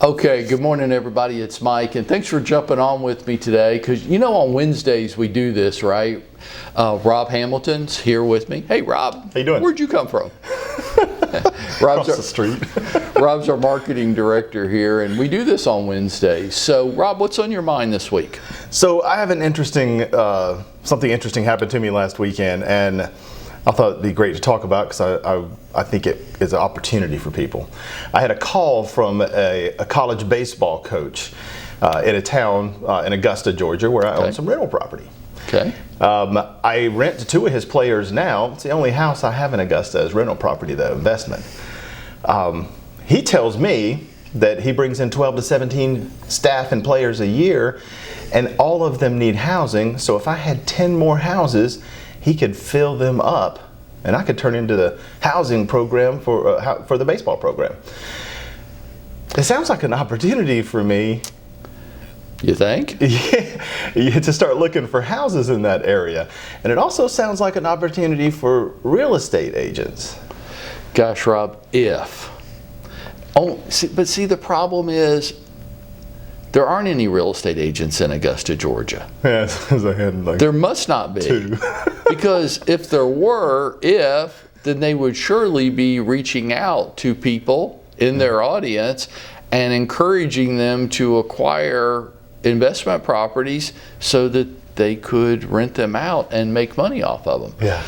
Okay, good morning everybody, it's Mike, and thanks for jumping on with me today, because you know on Wednesdays we do this, right? Rob Hamilton's here with me. Hey Rob. How you doing? Where'd you come from? Across the street. Rob's our marketing director here, and we do this on Wednesdays. So Rob, what's on your mind this week? So I have an interesting, something interesting happened to me last weekend, and I thought it'd be great to talk about because I think it is an opportunity for people. I had a call from a college baseball coach in a town in Augusta, Georgia, where I own some rental property. Okay. I rent to two of his players now. It's the only house I have in Augusta is rental property, though, investment. He tells me that he brings in 12 to 17 staff and players a year, and all of them need housing. So if I had 10 more houses, he could fill them up, and I could turn into the housing program for the baseball program. It sounds like an opportunity for me. You think? Yeah, to start looking for houses in that area. And it also sounds like an opportunity for real estate agents. Gosh, Rob, if. Oh, but see, the problem is there aren't any real estate agents in Augusta, Georgia. Yeah, I had like there must not be. Two. Because if there were, then they would surely be reaching out to people in their audience and encouraging them to acquire investment properties so that they could rent them out and make money off of them. Yeah.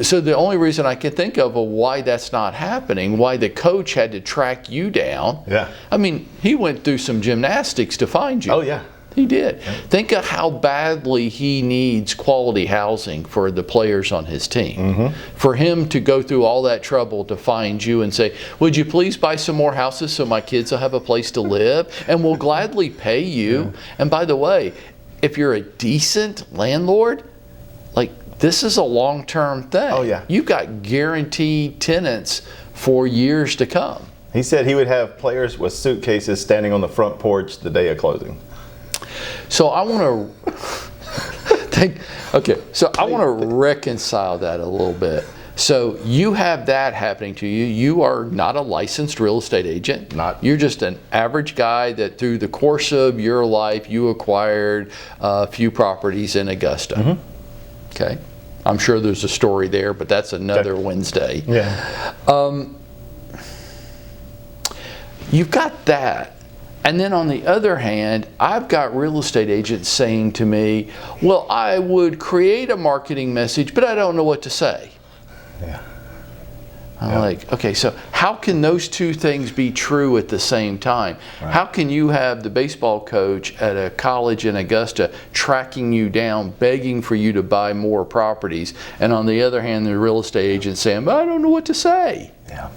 So the only reason I can think of why that's not happening, why the coach had to track you down. Yeah. I mean, he went through some gymnastics to find you. Oh yeah. He did. Yeah. Think of how badly he needs quality housing for the players on his team. Mm-hmm. For him to go through all that trouble to find you and say, would you please buy some more houses so my kids will have a place to live? And we'll gladly pay you. Yeah. And by the way, if you're a decent landlord, this is a long-term thing. Oh yeah. You've got guaranteed tenants for years to come. He said he would have players with suitcases standing on the front porch the day of closing. So I want to I want to reconcile that a little bit. So you have that happening to you. You are not a licensed real estate agent. You're just an average guy that through the course of your life you acquired a few properties in Augusta. Mm-hmm. Okay. I'm sure there's a story there, but that's another Wednesday. Yeah. You've got that. And then on the other hand, I've got real estate agents saying to me, well, I would create a marketing message, but I don't know what to say. Yeah. I'm like, okay, so how can those two things be true at the same time? Right. How can you have the baseball coach at a college in Augusta tracking you down, begging for you to buy more properties, and on the other hand, the real estate agent saying, I don't know what to say? Yeah.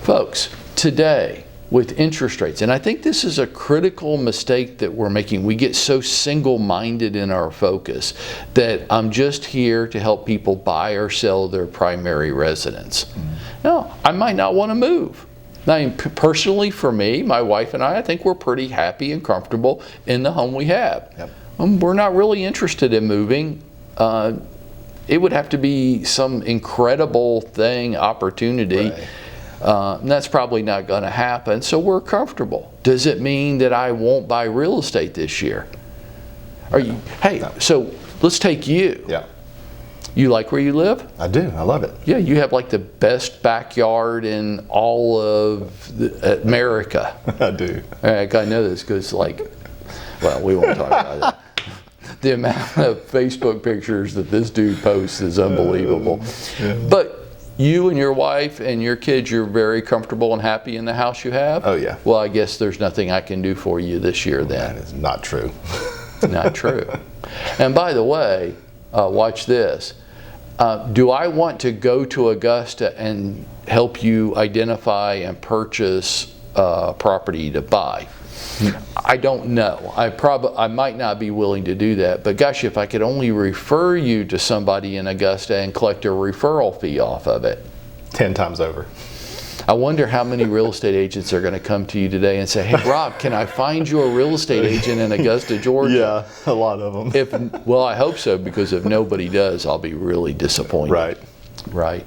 Folks, today, with interest rates, and I think this is a critical mistake that we're making. We get so single-minded in our focus that I'm just here to help people buy or sell their primary residence. Mm-hmm. No, I might not want to move. I mean, personally for me, my wife and I think we're pretty happy and comfortable in the home we have. Yep. We're not really interested in moving. It would have to be some incredible opportunity. Right. And that's probably not going to happen, so we're comfortable. Does it mean that I won't buy real estate this year? So let's take you. Yeah. You like where you live? I do. I love it. Yeah, you have like the best backyard in all of America. I do. I know this because we won't talk about that. The amount of Facebook pictures that this dude posts is unbelievable. Yeah. But you and your wife and your kids, you're very comfortable and happy in the house you have? Oh, yeah. Well, I guess there's nothing I can do for you this year then. That is not true. Not true. And by the way, watch this. Do I want to go to Augusta and help you identify and purchase property to buy? I don't know. I might not be willing to do that, but gosh, if I could only refer you to somebody in Augusta and collect a referral fee off of it. 10 times over. I wonder how many real estate agents are going to come to you today and say, hey Rob, can I find you a real estate agent in Augusta, Georgia? Yeah, a lot of them. Well, I hope so, because if nobody does, I'll be really disappointed. Right. Right.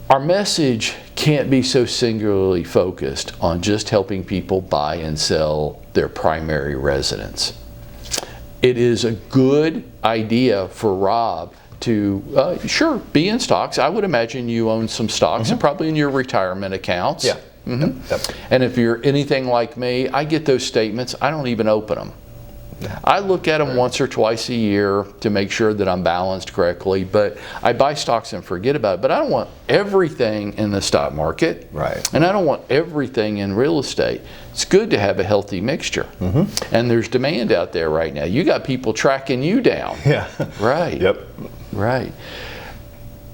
Our message can't be so singularly focused on just helping people buy and sell their primary residence. It is a good idea for Rob to, sure, be in stocks. I would imagine you own some stocks, and probably in your retirement accounts. Yeah. Yep. And if you're anything like me, I get those statements. I don't even open them. I look at them once or twice a year to make sure that I'm balanced correctly, but I buy stocks and forget about it. But I don't want everything in the stock market, Right. and I don't want everything in real estate. It's good to have a healthy mixture. And there's demand out there right now. You got people tracking you down. Yeah. Right. Yep. Right.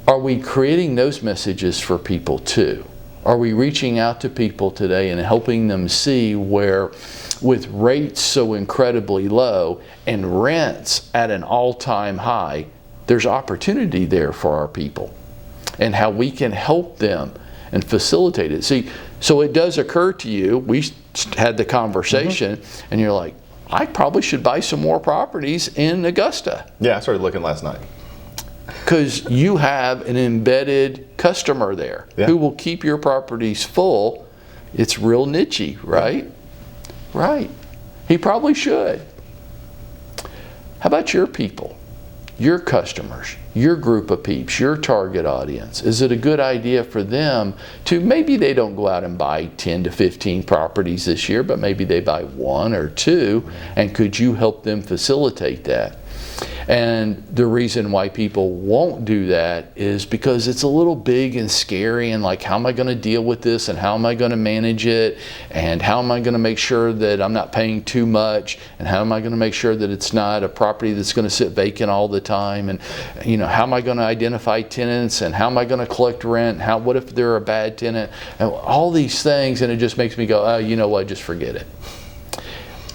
Are we creating those messages for people too? Are we reaching out to people today and helping them see where, with rates so incredibly low and rents at an all-time high, there's opportunity there for our people, and how we can help them and facilitate it? See, so it does occur to you, we had the conversation, and you're like, I probably should buy some more properties in Augusta. Yeah, I started looking last night. Because you have an embedded customer there who will keep your properties full. It's real niche-y, right? Right. He probably should. How about your people, your customers, your group of peeps, your target audience? Is it a good idea for them to, maybe they don't go out and buy 10 to 15 properties this year, but maybe they buy 1 or 2, and could you help them facilitate that? And the reason why people won't do that is because it's a little big and scary, and like, how am I going to deal with this, and how am I going to manage it, and how am I going to make sure that I'm not paying too much, and how am I going to make sure that it's not a property that's going to sit vacant all the time, and how am I going to identify tenants, and how am I going to collect rent, what if they're a bad tenant, and all these things. And it just makes me go, oh, you know what, just forget it.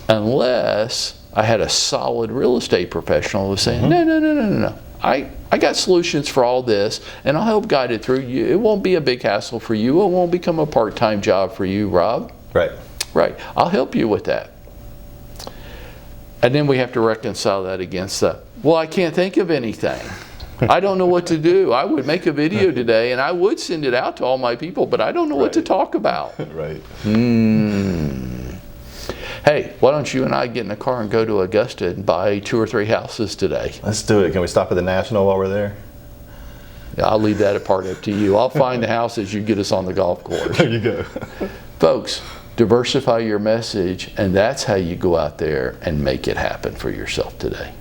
Unless I had a solid real estate professional who was saying, no. I got solutions for all this, and I'll help guide it through. It won't be a big hassle for you. It won't become a part-time job for you, Rob. Right. Right. I'll help you with that. And then we have to reconcile that against well, I can't think of anything. I don't know what to do. I would make a video today, and I would send it out to all my people, but I don't know what to talk about. Right. Hey, why don't you and I get in the car and go to Augusta and buy 2 or 3 houses today? Let's do it. Can we stop at the National while we're there? Yeah, I'll leave that part up to you. I'll find the houses, you get us on the golf course. There you go. Folks, diversify your message, and that's how you go out there and make it happen for yourself today.